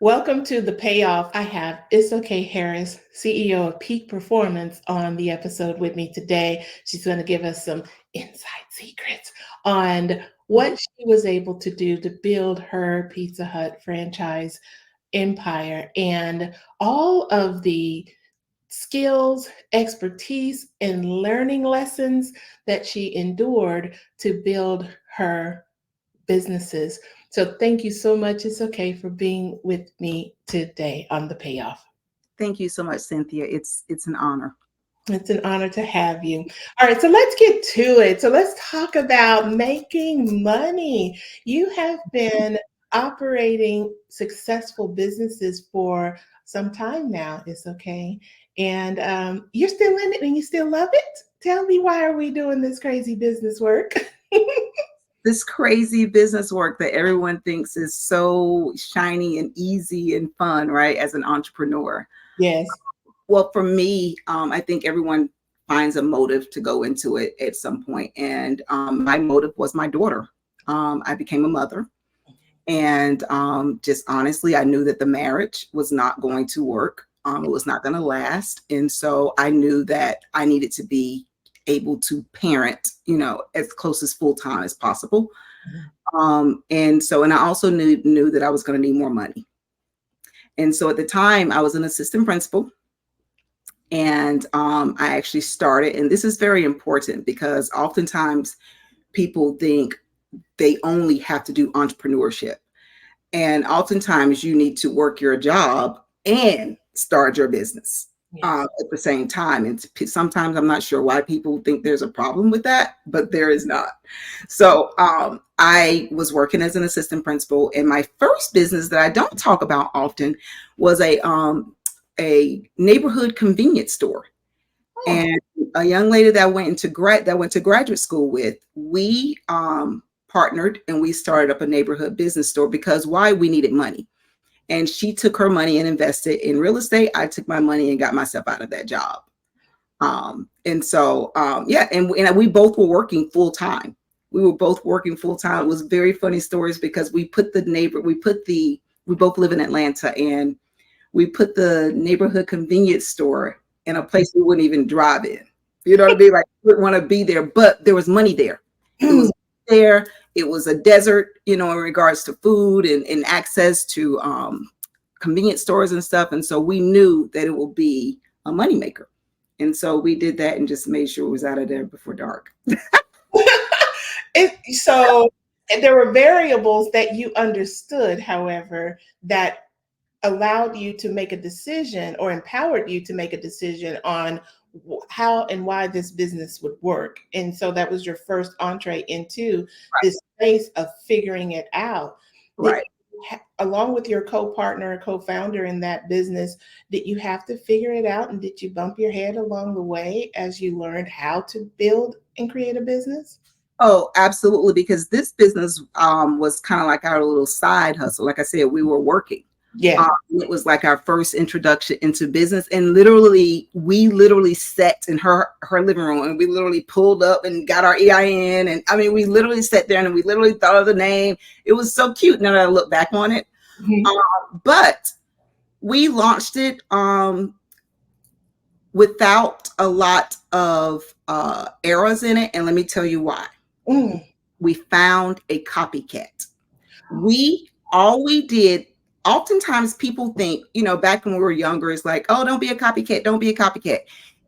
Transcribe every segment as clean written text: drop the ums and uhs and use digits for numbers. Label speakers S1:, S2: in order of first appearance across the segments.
S1: Welcome to the payoff. I have Isoke Harris, CEO of Peak Performance, on the episode with me today. She's going to give us some inside secrets on what she was able to do to build her Pizza Hut franchise empire and all of the skills, expertise, and learning lessons that she endured to build her businesses. So thank you so much. It's okay for being with me today on the payoff.
S2: Thank you so much, Cynthia. It's an honor.
S1: It's an honor to have you. All right, so let's get to it. So let's talk about making money. You have been operating successful businesses for some time now. It's okay. And you're still in it and you still love it. Tell me, why are we doing this crazy business work?
S2: This crazy business work that everyone thinks is so shiny and easy and fun, right? As an entrepreneur.
S1: Yes.
S2: Well, for me, I think everyone finds a motive to go into it at some point. And my motive was my daughter. I became a mother. And just honestly, I knew that the marriage was not going to work. It was not going to last. And so I knew that I needed to be able to parent, as close as full time as possible. And I also knew that I was going to need more money. And so at the time, I was an assistant principal. And I actually started, and this is very important because oftentimes people think they only have to do entrepreneurship. And oftentimes you need to work your job and start your business at the same time. And sometimes I'm not sure why people think there's a problem with that, but there is not. So I was working as an assistant principal, and my first business that I don't talk about often was a neighborhood convenience store. Oh. And a young lady that went to graduate school with, we partnered and we started up a neighborhood business store because we needed money. And she took her money and invested in real estate. I took my money and got myself out of that job. And we both were working full time. We were both working full time. It was very funny stories because we both live in Atlanta, and we put the neighborhood convenience store in a place we wouldn't even drive in. You know what I mean? Like, we wouldn't want to be there, but there was money there. It was there. It was a desert, in regards to food and access to convenience stores and stuff. And so we knew that it would be a moneymaker. And so we did that and just made sure it was out of there before dark.
S1: So there were variables that you understood, however, that allowed you to make a decision or empowered you to make a decision on how and why this business would work. And so that was your first entree into this space of figuring it out.
S2: Right.
S1: Along with your co-partner, co-founder in that business, did you have to figure it out? And did you bump your head along the way as you learned how to build and create a business?
S2: Oh, absolutely. Because this business was kind of like our little side hustle. Like I said, we were working.
S1: Yeah.
S2: It was like our first introduction into business. And we sat in her living room, and we literally pulled up and got our EIN. And I mean, we literally sat there and we literally thought of the name. It was so cute now that I look back on it. Mm-hmm. But we launched it without a lot of errors in it. And let me tell you why. We found a copycat. All we did, oftentimes people think, back when we were younger, it's like, oh, don't be a copycat. Don't be a copycat.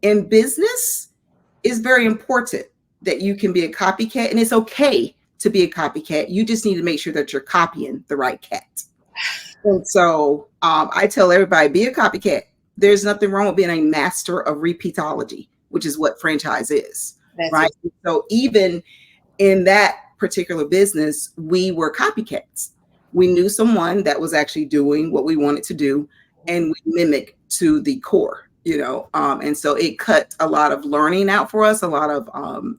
S2: In business, it's very important that you can be a copycat, and it's okay to be a copycat. You just need to make sure that you're copying the right cat. And so I tell everybody, be a copycat. There's nothing wrong with being a master of repeatology, which is what franchise is. That's right. So even in that particular business, we were copycats. We knew someone that was actually doing what we wanted to do, and we mimicked to the core, and so it cut a lot of learning out for us, a lot of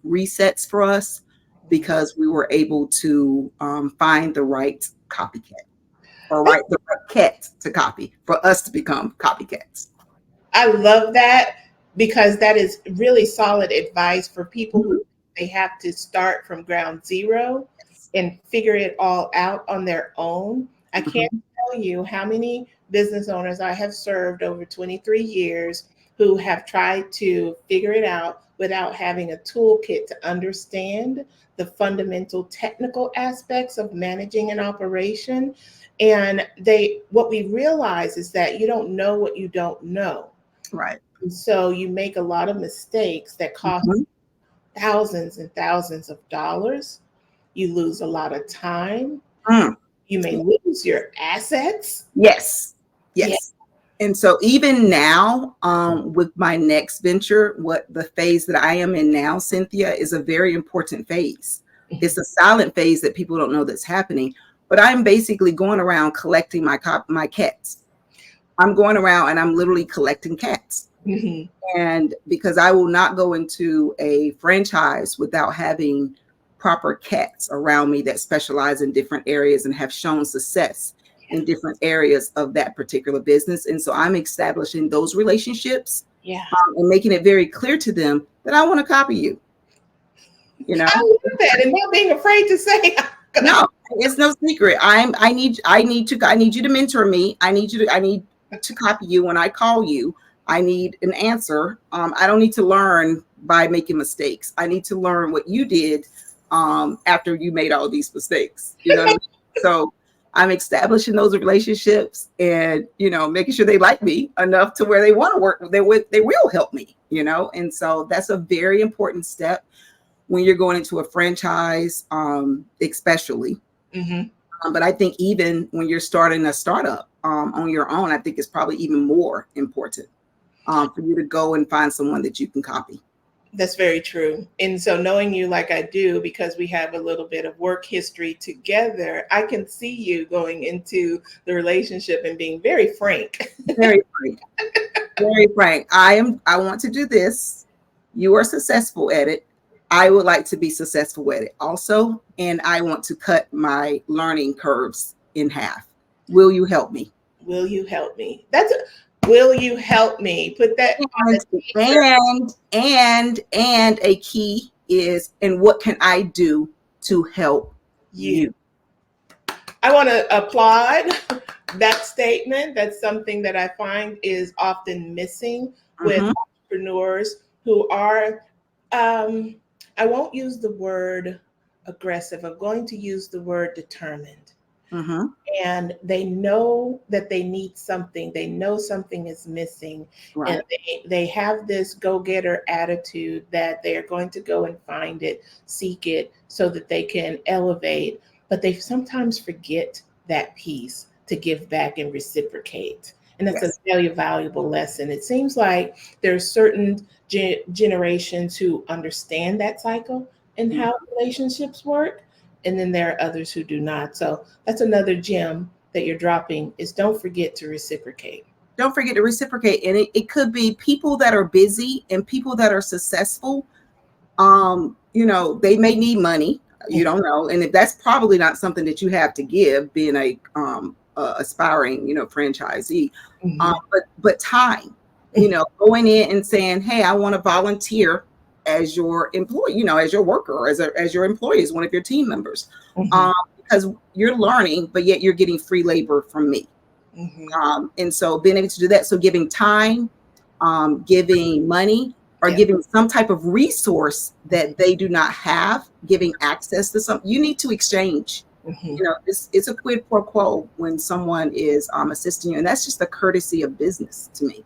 S2: resets for us, because we were able to find the right copycat, or the right cat to copy for us to become copycats.
S1: I love that, because that is really solid advice for people who they have to start from ground zero and figure it all out on their own. I can't tell tell you how many business owners I have served over 23 years who have tried to figure it out without having a toolkit to understand the fundamental technical aspects of managing an operation. And what we realize is that you don't know what you don't know.
S2: Right.
S1: And so you make a lot of mistakes that cost
S2: Mhm.
S1: thousands and thousands of dollars. You lose a lot of time.
S2: Mm.
S1: You may lose your assets.
S2: Yes.
S1: Yeah.
S2: Yes. And so even now, with my next venture, what the phase that I am in now, Cynthia, is a very important phase. It's a silent phase that people don't know that's happening. But I'm basically going around collecting my cats. I'm going around and I'm literally collecting cats.
S1: Mhm.
S2: And because I will not go into a franchise without having proper cats around me that specialize in different areas and have shown success in different areas of that particular business. And so I'm establishing those relationships,
S1: Yeah.
S2: and making it very clear to them that I want to copy you, you know?
S1: I love that. And not being afraid to say,
S2: No, it's no secret. I need you to mentor me. I need to copy you when I call you. I need an answer. I don't need to learn by making mistakes. I need to learn what you did after you made all these mistakes. You know what I mean? So I'm establishing those relationships and, making sure they like me enough to where they want to work. They will help me, and so that's a very important step when you're going into a franchise, especially.
S1: Mhm.
S2: But I think even when you're starting a startup on your own, I think it's probably even more important for you to go and find someone that you can copy.
S1: That's very true. And so knowing you like I do, because we have a little bit of work history together, I can see you going into the relationship and being very frank.
S2: Very frank. Very frank. I want to do this. You are successful at it. I would like to be successful at it also. And I want to cut my learning curves in half. Will you help me?
S1: Will you help me? Will you help me? Put that on
S2: And
S1: the t-shirt.
S2: and a key is, and what can I do to help
S1: You.
S2: you?
S1: I want to applaud that statement. That's something that I find is often missing with
S2: Mm-hmm.
S1: entrepreneurs who are, I won't use the word aggressive, I'm going to use the word determined.
S2: Mm-hmm.
S1: And they know that they need something, they know something is missing, and
S2: Right.
S1: they have this go-getter attitude that they are going to go and find it, seek it, so that they can elevate, but they sometimes forget that piece to give back and reciprocate. And that's a
S2: Yes.
S1: very valuable lesson. It seems like there are certain generations who understand that cycle and
S2: Mm.
S1: how relationships work, and then there are others who do not. So that's another gem that you're dropping, is don't forget to reciprocate.
S2: Don't forget to reciprocate. And it could be people that are busy and people that are successful. They may need money. You don't know. And if that's probably not something that you have to give, being a aspiring, franchisee.
S1: Mhm.
S2: But time, going in and saying, hey, I want to volunteer as your employee, as your worker, or as your employee, as one of your team members.
S1: Mhm.
S2: Because you're learning, but yet you're getting free labor from me.
S1: Mhm.
S2: And so being able to do that, so giving time, giving money, or
S1: Yeah.
S2: giving some type of resource that they do not have, giving access to something, you need to exchange.
S1: Mhm.
S2: It's a quid pro quo when someone is assisting you, and that's just the courtesy of business to me.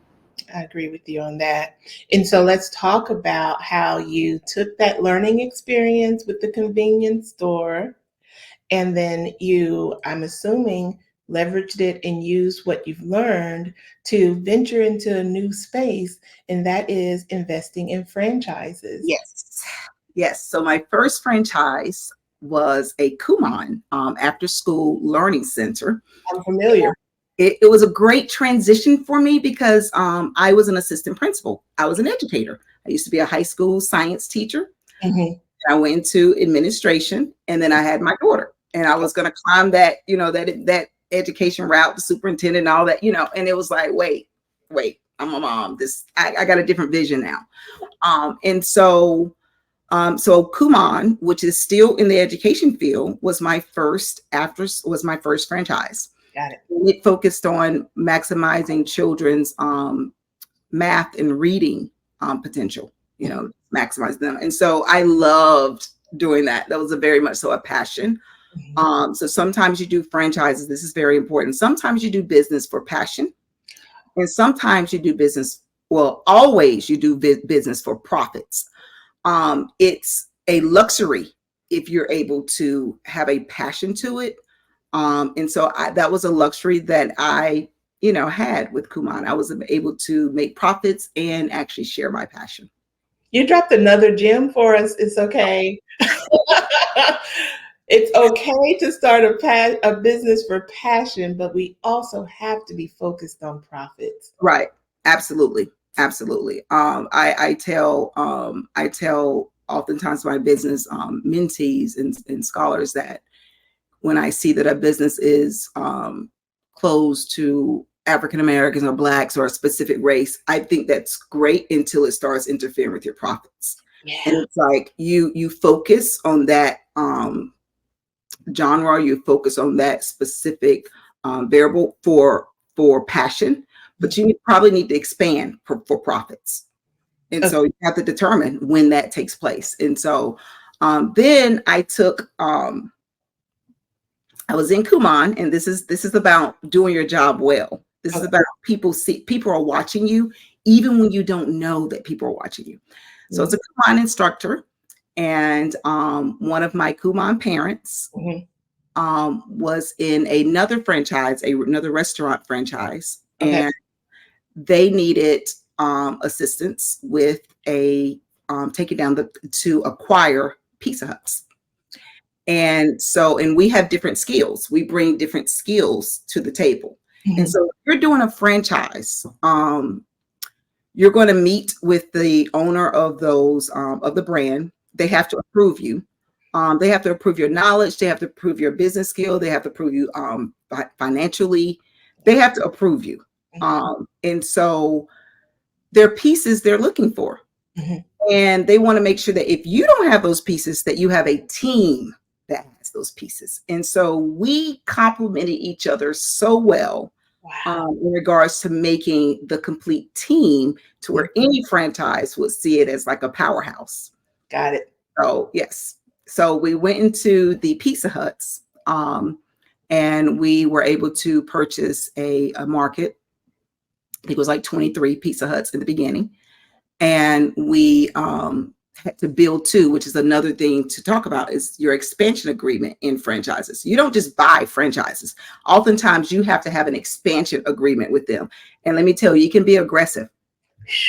S1: I agree with you on that. And so let's talk about how you took that learning experience with the convenience store, and then you, I'm assuming, leveraged it and used what you've learned to venture into a new space, and that is investing in franchises.
S2: Yes. Yes. So my first franchise was a Kumon after school learning center.
S1: I'm familiar.
S2: It was a great transition for me because I was an assistant principal. I was an educator. I used to be a high school science teacher.
S1: Mhm.
S2: I went into administration, and then I had my daughter, and I was going to climb that, that education route, the superintendent, and all that, and it was like, wait, I'm a mom. I got a different vision now. So Kumon, which is still in the education field, was my first franchise.
S1: Got it.
S2: And it focused on maximizing children's math and reading potential, maximize them. And so I loved doing that. That was a very much so a passion. So sometimes you do franchises. This is very important. Sometimes you do business for passion, and sometimes you do business. Well, always you do business for profits. It's a luxury if you're able to have a passion to it. And so that was a luxury that I, had with Kumon. I was able to make profits and actually share my passion.
S1: You dropped another gem for us. It's okay. It's okay to start a business for passion, but we also have to be focused on profits.
S2: Right. Absolutely. Absolutely. I tell oftentimes my business mentees and scholars that when I see that a business is closed to African Americans or Blacks or a specific race, I think that's great until it starts interfering with your profits.
S1: Yeah.
S2: And it's like you focus on that genre, you focus on that specific variable for passion, but you probably need to expand for profits. And so you have to determine when that takes place. And so then I took I was in Kumon, and this is about doing your job well. This is about people are watching you, even when you don't know that people are watching you. So it's a Kumon instructor, and one of my Kumon parents was in another franchise, another restaurant franchise, and they needed assistance with taking down to acquire Pizza Huts. And so, and we have different skills. We bring different skills to the table. And so if you're doing a franchise, you're going to meet with the owner of those, of the brand. They have to approve you. They have to approve your knowledge. They have to approve your business skill. They have to approve you financially. They have to approve you. And so there are pieces they're looking for. And they want to make sure that if you don't have those pieces, that you have a team that has those pieces. And so we complemented each other so well in regards to making the complete team to where any franchise would see it as like a powerhouse.
S1: Got it.
S2: So yes. So we went into the Pizza Huts and we were able to purchase a market. I think it was like 23 Pizza Huts in the beginning. And we had to build two, which is another thing to talk about, is your expansion agreement in franchises. You don't just buy franchises. Oftentimes you have to have an expansion agreement with them. And let me tell you, you can be aggressive.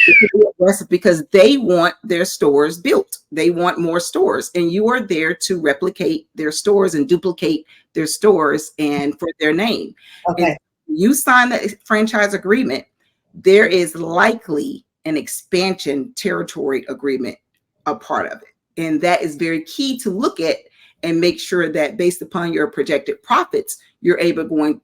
S2: You can be aggressive because they want their stores built. They want more stores. And you are there to replicate their stores and duplicate their stores and for their name. And you sign the franchise agreement, there is likely an expansion territory agreement a part of it. And that is very key to look at and make sure that based upon your projected profits, you're going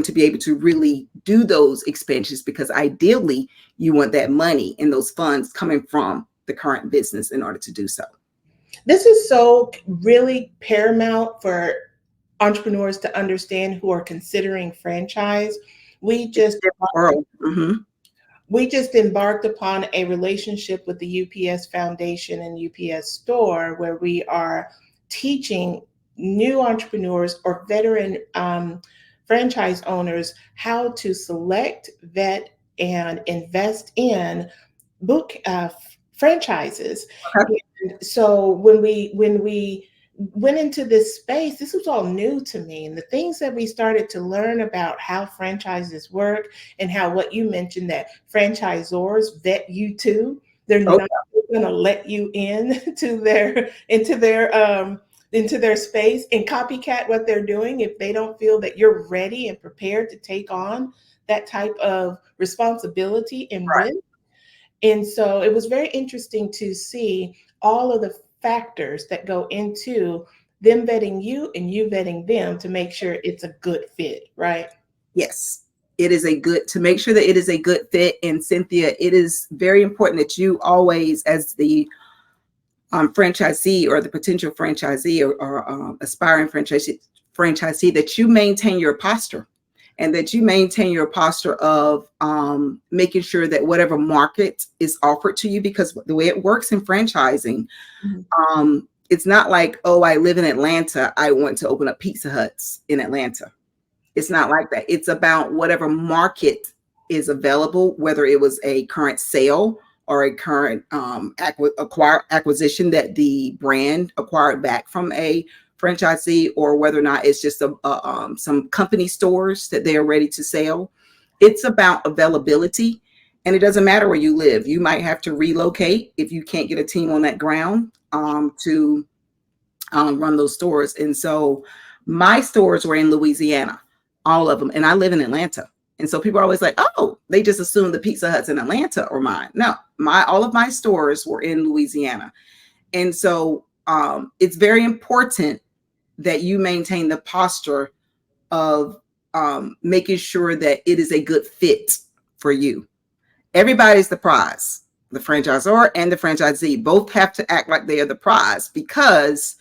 S2: to be able to really do those expansions, because ideally you want that money and those funds coming from the current business in order to do so.
S1: This is so really paramount for entrepreneurs to understand who are considering franchise. We just embarked upon a relationship with the UPS Foundation and UPS Store, where we are teaching new entrepreneurs or veteran franchise owners how to select, vet, and invest in franchises. And so when we went into this space, this was all new to me. And the things that we started to learn about how franchises work and how what you mentioned, that franchisors vet you too. They're not going to let you into their space and copycat what they're doing if they don't feel that you're ready and prepared to take on that type of responsibility and risk. And so it was very interesting to see all of the factors that go into them vetting you and you vetting them to make sure it's a good fit, right?
S2: Yes, it is to make sure that it is a good fit. And Cynthia, it is very important that you always, as the franchisee or the potential franchisee or aspiring franchisee, that you maintain your posture, and that you maintain your posture of making sure that whatever market is offered to you, because the way it works in franchising, it's not like, oh, I live in Atlanta, I want to open up Pizza Huts in Atlanta. It's not like that. It's about whatever market is available, whether it was a current sale or a current acquisition that the brand acquired back from a franchisee, or whether or not it's just some company stores that they are ready to sell. It's about availability, and it doesn't matter where you live. You might have to relocate if you can't get a team on that ground to run those stores. And so my stores were in Louisiana, all of them, and I live in Atlanta. And so people are always like, oh, they just assume the Pizza Huts in Atlanta are mine. No, all of my stores were in Louisiana. And so it's very important that you maintain the posture of making sure that it is a good fit for you. Everybody's the prize. The franchisor and the franchisee both have to act like they are the prize, because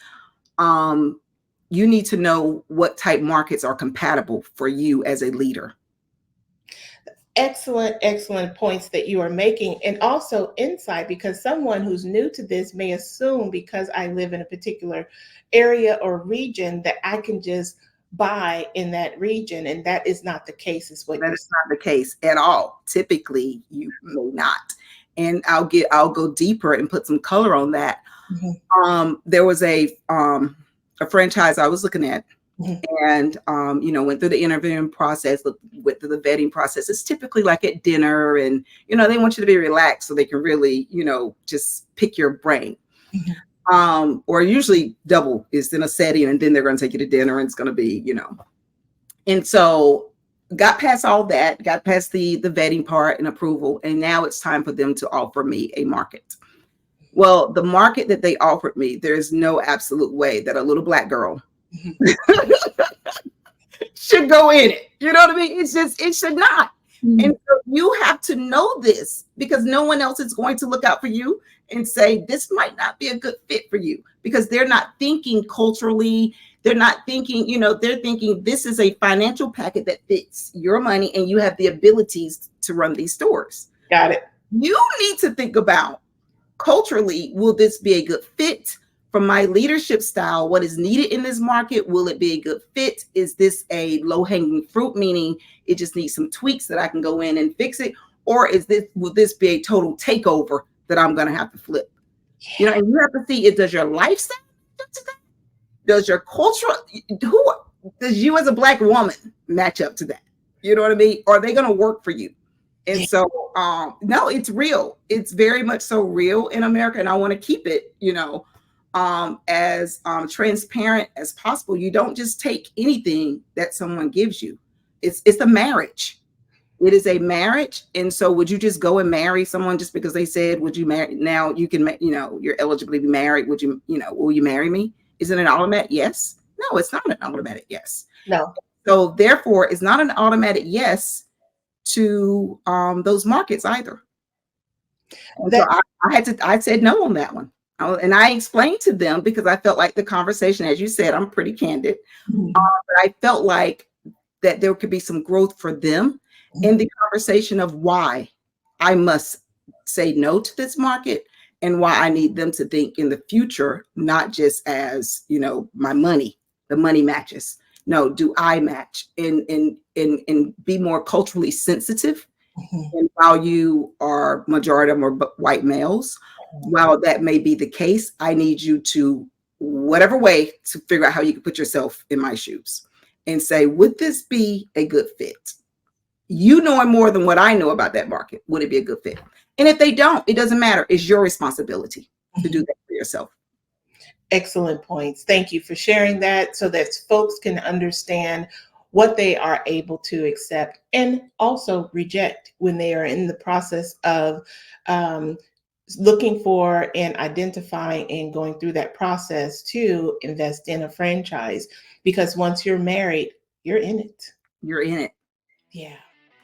S2: you need to know what type markets are compatible for you as a leader.
S1: Excellent points that you are making, and also insight, because someone who's new to this may assume because I live in a particular area or region that I can just buy in that region, and that is not the case.
S2: That is not the case at all. Typically, you may not. And I'll go deeper and put some color on that. There was a franchise I was looking at, and went through the interviewing process, went through the vetting process. It's typically like at dinner, and they want you to be relaxed so they can really just pick your brain. Or usually double is in a setting, and then they're going to take you to dinner, and it's going to be And so got past all that, got past the vetting part and approval, and now it's time for them to offer me a market. Well, the market that they offered me, there's no absolute way that a little Black girl should go in it. You know what I mean? It should not. And so you have to know this, because no one else is going to look out for you and say, this might not be a good fit for you, because they're not thinking culturally. They're not thinking, they're thinking this is a financial packet that fits your money, and you have the abilities to run these stores.
S1: Got it.
S2: You need to think about, culturally, will this be a good fit for my leadership style? What is needed in this market? Will it be a good fit? Is this a low-hanging fruit, meaning it just needs some tweaks that I can go in and fix it? Or will this be a total takeover that I'm going to have to flip? And you have to see, does your lifestyle, does your culture, does you as a Black woman match up to that? You know what I mean? Are they going to work for you? And so, no, it's real. It's very much so real in America. And I want to keep it, as transparent as possible. You don't just take anything that someone gives you. It's a marriage. It is a marriage. And so would you just go and marry someone just because they said, would you marry? Now you can, you're eligible to be married. Would you, will you marry me? Is it an automatic yes? No, it's not an automatic yes.
S1: No.
S2: So therefore, it's not an automatic yes to those markets either. So I said no on that one. And I explained to them, because I felt like the conversation, as you said, I'm pretty candid, but I felt like that there could be some growth for them in the conversation of why I must say no to this market, and why I need them to think in the future, not just as, my money, the money matches. No, do I match and be more culturally sensitive? And while you are majority of them are white males, while that may be the case, I need you to, whatever way, to figure out how you can put yourself in my shoes and say, would this be a good fit? You knowing more than what I know about that market, would it be a good fit? And if they don't, it doesn't matter. It's your responsibility to do that for yourself.
S1: Excellent points. Thank you for sharing that, so that folks can understand what they are able to accept and also reject when they are in the process of looking for and identifying and going through that process to invest in a franchise. Because once you're married, you're in it.
S2: You're in it.
S1: Yeah.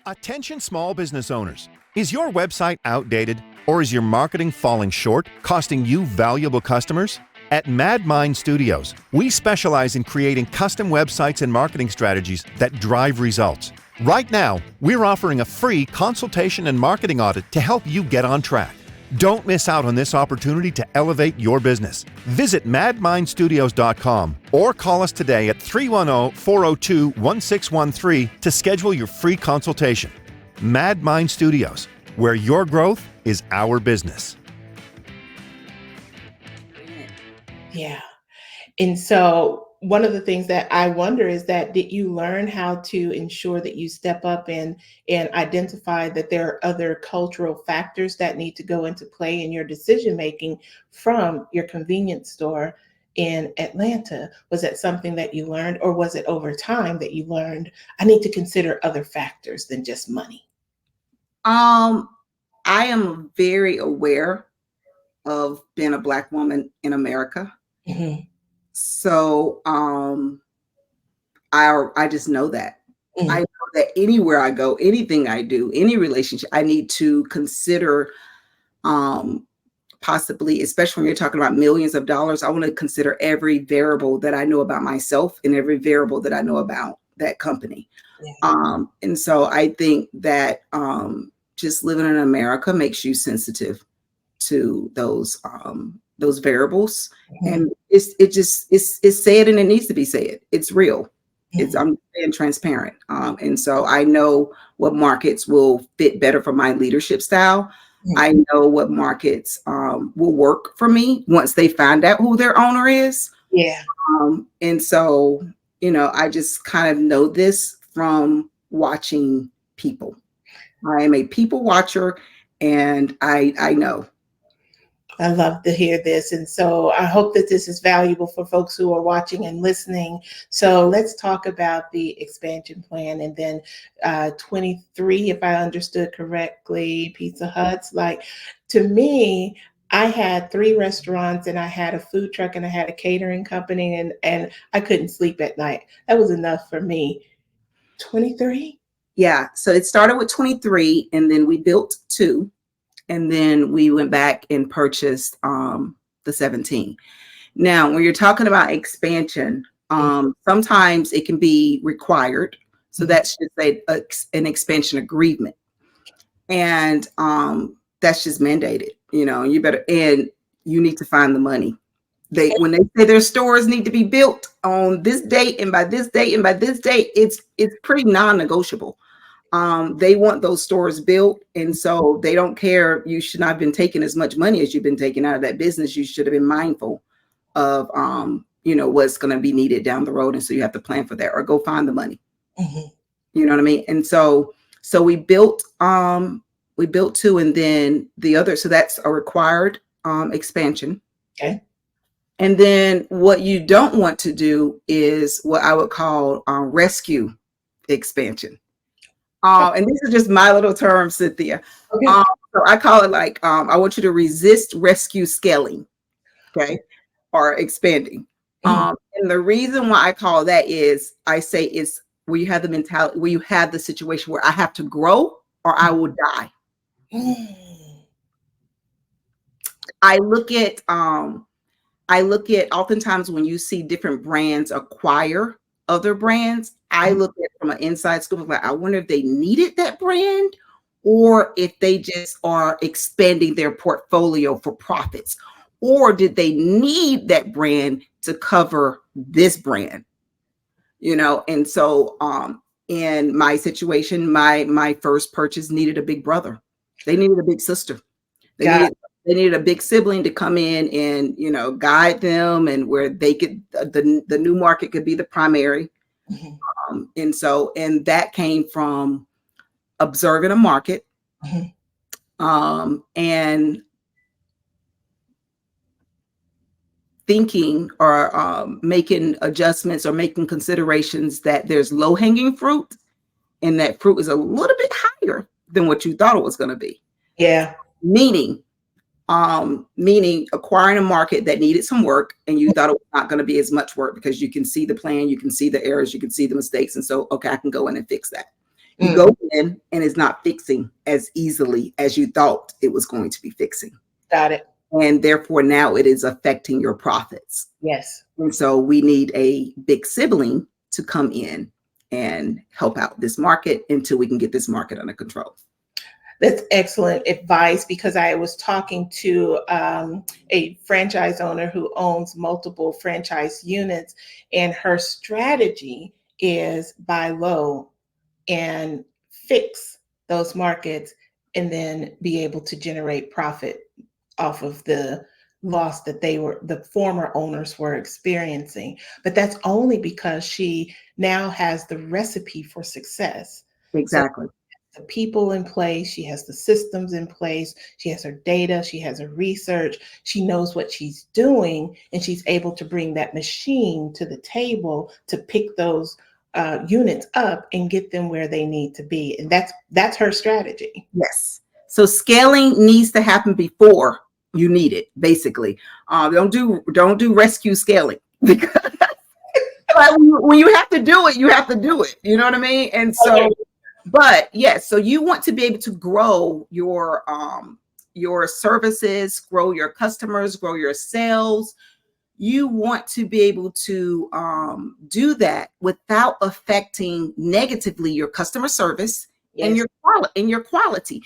S3: Attention small business owners. Is your website outdated, or is your marketing falling short, costing you valuable customers? At Mad Mind Studios, we specialize in creating custom websites and marketing strategies that drive results. Right now, we're offering a free consultation and marketing audit to help you get on track. Don't miss out on this opportunity to elevate your business. Visit madmindstudios.com or call us today at 310-402-1613 to schedule your free consultation. Mad Mind Studios, where your growth is our business.
S1: Yeah. And so one of the things that I wonder is that did you learn how to ensure that you step up and identify that there are other cultural factors that need to go into play in your decision making from your convenience store in Atlanta? Was that something that you learned, or was it over time that you learned I need to consider other factors than just money?
S2: I am very aware of being a Black woman in America.
S1: Mm-hmm.
S2: So I just know that.
S1: Mm-hmm.
S2: I know that anywhere I go, anything I do, any relationship, I need to consider possibly, especially when you're talking about millions of dollars, I want to consider every variable that I know about myself and every variable that I know about that company.
S1: Yeah.
S2: And so I think that just living in America makes you sensitive to those variables.
S1: Mm-hmm.
S2: And it's said, and it needs to be said. It's real.
S1: Mm-hmm.
S2: I'm being transparent. And so I know what markets will fit better for my leadership style.
S1: Mm-hmm.
S2: I know what markets will work for me once they find out who their owner is.
S1: Yeah.
S2: And so, I just kind of know this from watching people. I am a people watcher, and I know.
S1: I love to hear this. And so I hope that this is valuable for folks who are watching and listening. So let's talk about the expansion plan. And then 23, if I understood correctly, Pizza Huts. Like, to me, I had 3 restaurants, and I had a food truck, and I had a catering company, and I couldn't sleep at night. That was enough for me. 23?
S2: Yeah. So it started with 23, and then we built 2. And then we went back and purchased the 17. Now, when you're talking about expansion, sometimes it can be required. So that's just an expansion agreement. And that's just mandated. And you need to find the money. When they say their stores need to be built on this date and by this date and by this date, it's pretty non-negotiable. They want those stores built, and so they don't care. You should not have been taking as much money as you've been taking out of that business. You should have been mindful of what's going to be needed down the road, and so you have to plan for that or go find the money.
S1: Mm-hmm.
S2: You know what I mean? And so we built 2, and then the other. So that's a required expansion.
S1: Okay.
S2: And then what you don't want to do is what I would call rescue expansion. And this is just my little term, Cynthia.
S1: Okay.
S2: So I call it like, I want you to resist rescue scaling, okay, or expanding.
S1: Mm-hmm.
S2: And the reason why I call that is I say it's where you have the mentality, where you have the situation where I have to grow or I will die.
S1: Mm-hmm.
S2: I look at oftentimes when you see different brands acquire other brands, I look at from an inside scoop of like, I wonder if they needed that brand or if they just are expanding their portfolio for profits, or did they need that brand to cover this brand? And so in my situation, my first purchase needed a big brother. They needed a big sister. They needed a big sibling to come in and, guide them, and where they could, the new market could be the primary.
S1: Mm-hmm.
S2: And that came from observing a market, and thinking or making adjustments or making considerations that there's low-hanging fruit, and that fruit is a little bit higher than what you thought it was going to be.
S1: Yeah.
S2: Meaning acquiring a market that needed some work, and you thought it was not going to be as much work because you can see the plan, you can see the errors, you can see the mistakes. And so, okay, I can go in and fix that. You go in and it's not fixing as easily as you thought it was going to be fixing.
S1: Got it.
S2: and therefore now it is affecting your profits.
S1: Yes.
S2: And so we need a big sibling to come in and help out this market until we can get this market under control.
S1: That's excellent advice, because I was talking to a franchise owner who owns multiple franchise units, and her strategy is buy low and fix those markets and then be able to generate profit off of the loss that the former owners were experiencing. But that's only because she now has the recipe for success. So
S2: Exactly.
S1: the people in place, she has the systems in place, she has her data, she has her research, she knows what she's doing, and she's able to bring that machine to the table to pick those units up and get them where they need to be. And that's her strategy.
S2: Yes. So scaling needs to happen before you need it, basically. Don't do rescue scaling, because when you have to do it, you have to do it. You know what I mean? And so,
S1: Okay.
S2: but yes, so you want to be able to grow your services, grow your customers, grow your sales. You want to be able to do that without affecting negatively your customer service and
S1: Yes.
S2: your quality.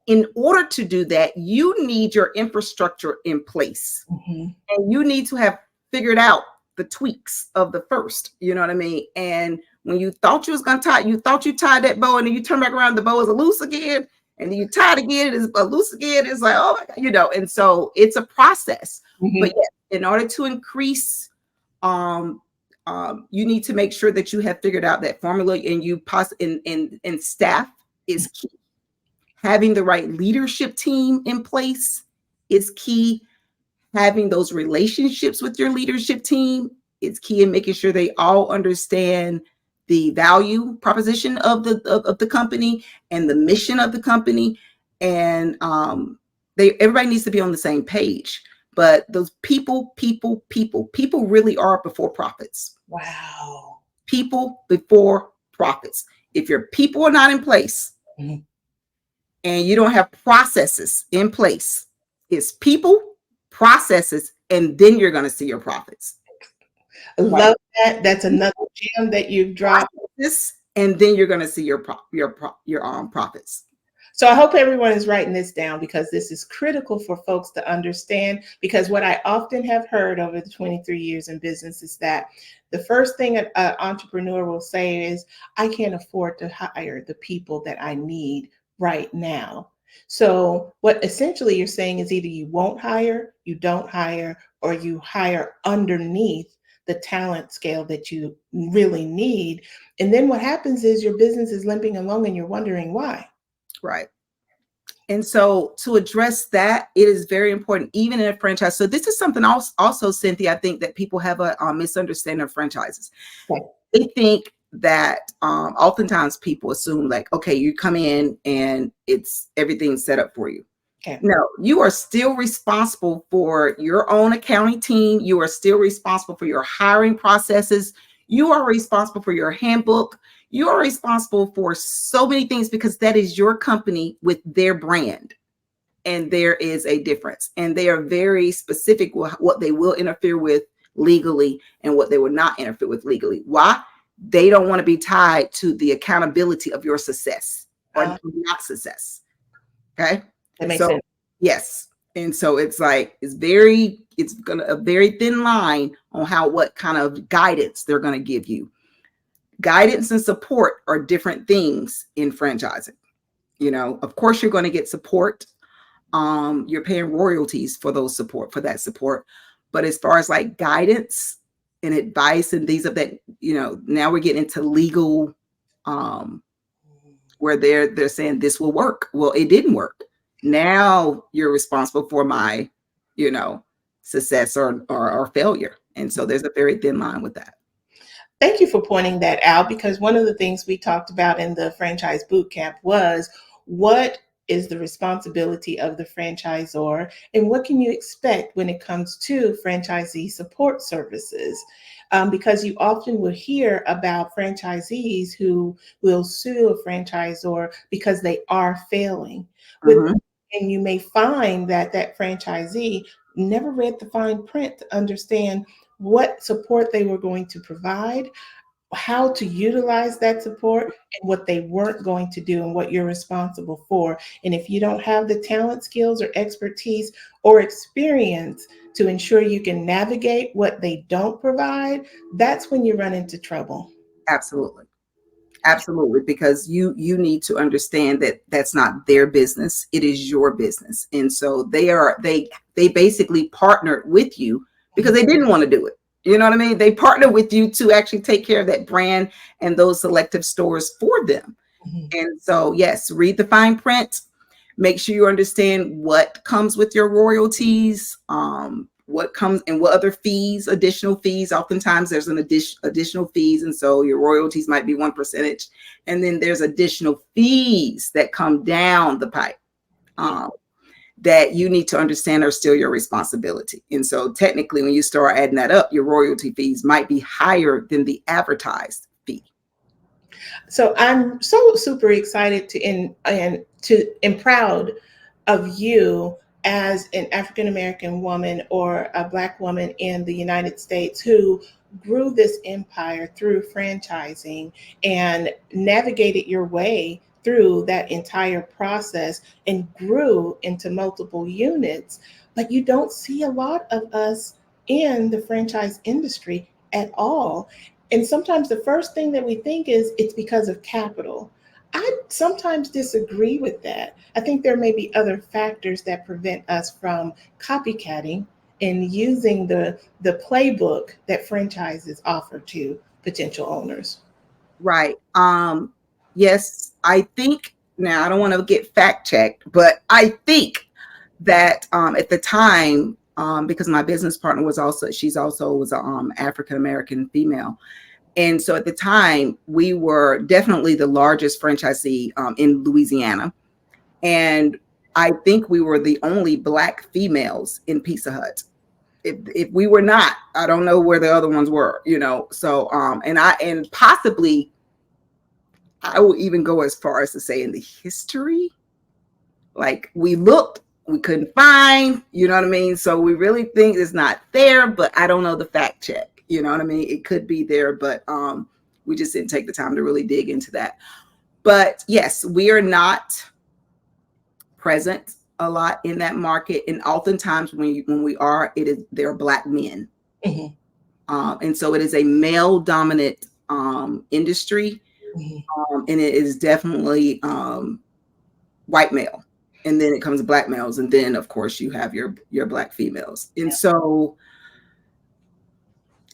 S2: In order to do that, you need your infrastructure in place,
S1: Mhm.
S2: and you need to have figured out the tweaks of the first. You know what I mean? And when you thought you was gonna tie, you thought you tied that bow, and then you turn back around, the bow is loose again, and then you tie it again, it is loose again. It's like, oh my God, and so it's a process.
S1: Mhm.
S2: But yeah, in order to increase, you need to make sure that you have figured out that formula, and and staff is key. Having the right leadership team in place is key. Having those relationships with your leadership team is key, in making sure they all understand the value proposition of the company and the mission of the company. And everybody needs to be on the same page. But those people really are before profits.
S1: Wow.
S2: People before profits. If your people are not in place,
S1: Mhm.
S2: and you don't have processes in place, it's people, processes, and then you're going to see your profits.
S1: I
S2: Right.
S1: love that. That's another gem that you've dropped.
S2: Processes, and then you're going to see your profits.
S1: So I hope everyone is writing this down, because this is critical for folks to understand. Because what I often have heard over the 23 years in business is that the first thing an entrepreneur will say is, I can't afford to hire the people that I need right now. So what essentially you're saying is, either you won't hire, you don't hire, or you hire underneath the talent scale that you really need. And then what happens is your business is limping along and you're wondering why.
S2: Right. And so to address that, it is very important, even in a franchise. So this is something else, also, Cynthia, I think that people have a misunderstanding of franchises.
S1: Okay.
S2: They think that oftentimes people assume, like, okay, you come in and everything's set up for you.
S1: Okay.
S2: No, you are still responsible for your own accounting team. You are still responsible for your hiring processes. You are responsible for your handbook. You are responsible for so many things, because that is your company with their brand. And there is a difference. And they are very specific with what they will interfere with legally and what they will not interfere with legally. Why? They don't want to be tied to the accountability of your success or not success. Okay.
S1: That makes
S2: So
S1: sense.
S2: yes. And so it's like, it's gonna a very thin line on what kind of guidance they're gonna give you. Guidance and support are different things in franchising. Of course you're going to get support. You're paying royalties for that support. But as far as like guidance and advice and things of that, now we're getting into legal, where they're saying this will work. Well, it didn't work. Now you're responsible for my, success or failure. And so there's a very thin line with that.
S1: Thank you for pointing that out, because one of the things we talked about in the franchise boot camp was, what is the responsibility of the franchisor, and what can you expect when it comes to franchisee support services? Because you often will hear about franchisees who will sue a franchisor because they are failing. With And you may find that that franchisee never read the fine print to understand what support they were going to provide, how to utilize that support, and what they weren't going to do and what you're responsible for. And if you don't have the talent, skills, or expertise or experience to ensure you can navigate what they don't provide, that's when you run into trouble.
S2: Absolutely. Absolutely, because you need to understand that that's not their business, it is your business. And so they basically partnered with you because they didn't want to do it. You know what I mean? They partnered with you to actually take care of that brand and those selective stores for them.
S1: Mhm.
S2: And so, yes, read the fine print. Make sure you understand what comes with your royalties, what comes and what other fees, additional fees. Oftentimes there's an additional fees. And so your royalties might be 1%. And then there's additional fees that come down the pipe that you need to understand are still your responsibility. And so technically, when you start adding that up, your royalty fees might be higher than the advertised fee.
S1: So I'm so super excited and proud of you as an African American woman or a Black woman in the United States who grew this empire through franchising and navigated your way through that entire process and grew into multiple units. But you don't see a lot of us in the franchise industry at all. And sometimes the first thing that we think is it's because of capital. I sometimes disagree with that. I think there may be other factors that prevent us from copycatting and using the playbook that franchises offer to potential owners.
S2: Right. Yes, I think now I don't want to get fact checked, but I think that at the time, because my business partner was also, she's also was a African American female. And so at the time, we were definitely the largest franchisee in Louisiana. And I think we were the only Black females in Pizza Hut. If we were not, I don't know where the other ones were, you know. So and possibly I will even go as far as to say in the history, like we looked, we couldn't find, you know what I mean? So we really think it's not there, but I don't know the fact check. You know what I mean? It could be there, but we just didn't take the time to really dig into that. But yes, we are not present a lot in that market, and oftentimes when we are, they're Black men,
S1: Mhm.
S2: And so it is a male dominant industry, and it is definitely white male, and then it comes Black males, and then of course you have your Black females, and so.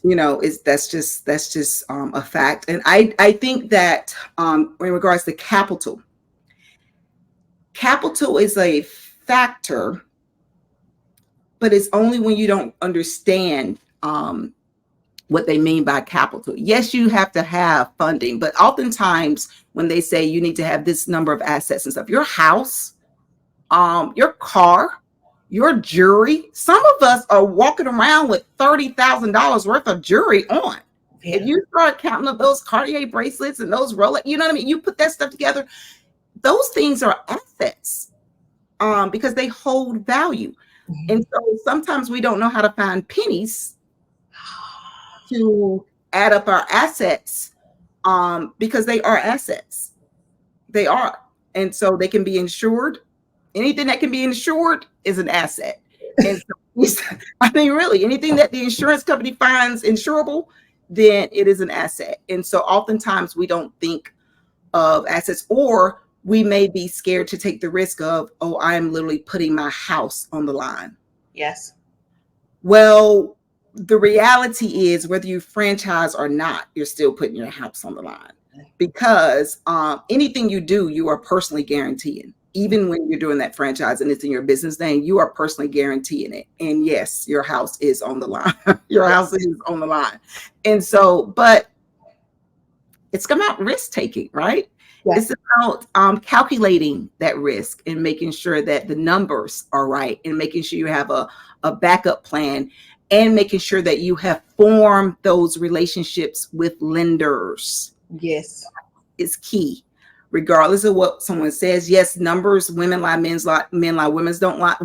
S2: You know, that's just a fact. And I think that in regards to capital is a factor, but it's only when you don't understand what they mean by capital. Yes, you have to have funding, but oftentimes when they say you need to have this number of assets and stuff, your house, your car, your jewelry. Some of us are walking around with $30,000 worth of jewelry on. Yeah. If you start counting up those Cartier bracelets and those Rolex, you know what I mean? You put that stuff together, those things are assets because they hold value. Mm-hmm. And so sometimes we don't know how to find pennies to add up our assets because they are assets. They are. And so they can be insured. Anything that can be insured is an asset. And so, I mean, really, anything that the insurance company finds insurable, then it is an asset. And so oftentimes we don't think of assets, or we may be scared to take the risk of, oh, I'm literally putting my house on the line.
S1: Yes.
S2: Well, the reality is whether you franchise or not, you're still putting your house on the line, because anything you do, you are personally guaranteeing. Even when you're doing that franchise and it's in your business name, you are personally guaranteeing it. And yes, your house is on the line. Your house is on the line. And so, but it's about risk taking, right? Yes. It's about calculating that risk and making sure that the numbers are right, and making sure you have a backup plan, and making sure that you have formed those relationships with lenders.
S1: Yes.
S2: Is key. regardless of what someone says. Yes, numbers, women lie, men lie, women's don't lie.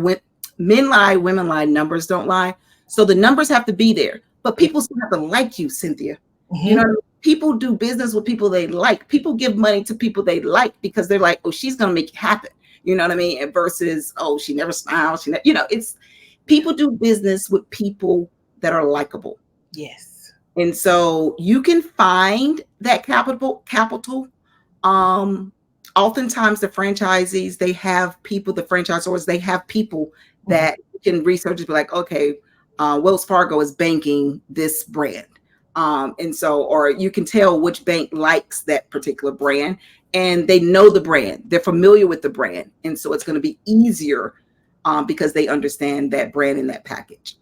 S2: Men lie, women lie, numbers don't lie. So the numbers have to be there, but people still have to like you, Cynthia. You know, people do business with people they like. People give money to people they like because they're like, oh, she's going to make it happen. You know what I mean? And versus, oh, she never smiles. It's people do business with people that are likable.
S1: Yes.
S2: And so you can find that capital. Oftentimes the franchisees, they have people, the franchisors, they have people that can research and be like, okay, Wells Fargo is banking this brand. And so, or you can tell which bank likes that particular brand and they know the brand, they're familiar with the brand. And so it's going to be easier because they understand that brand in that package.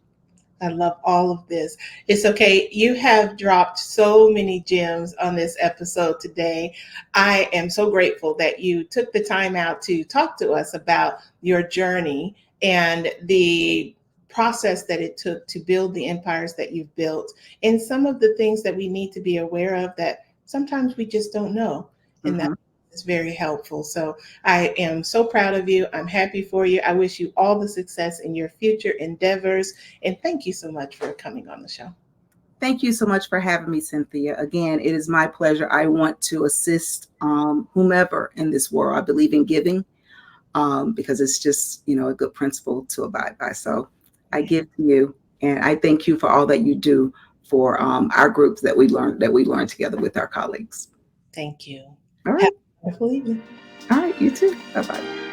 S1: I love all of this. It's okay. You have dropped so many gems on this episode today. I am so grateful that you took the time out to talk to us about your journey and the process that it took to build the empires that you've built and some of the things that we need to be aware of that sometimes we just don't know. And that is very helpful. So I am so proud of you. I'm happy for you. I wish you all the success in your future endeavors. And thank you so much for coming on the show.
S2: Thank you so much for having me, Cynthia. Again, it is my pleasure. I want to assist whomever in this world. I believe in giving because it's just, a good principle to abide by. So I give to you, and I thank you for all that you do for our groups that we learn together with our colleagues.
S1: Thank you.
S2: All right.
S1: Have a wonderful evening.
S2: All right. You too. Bye-bye.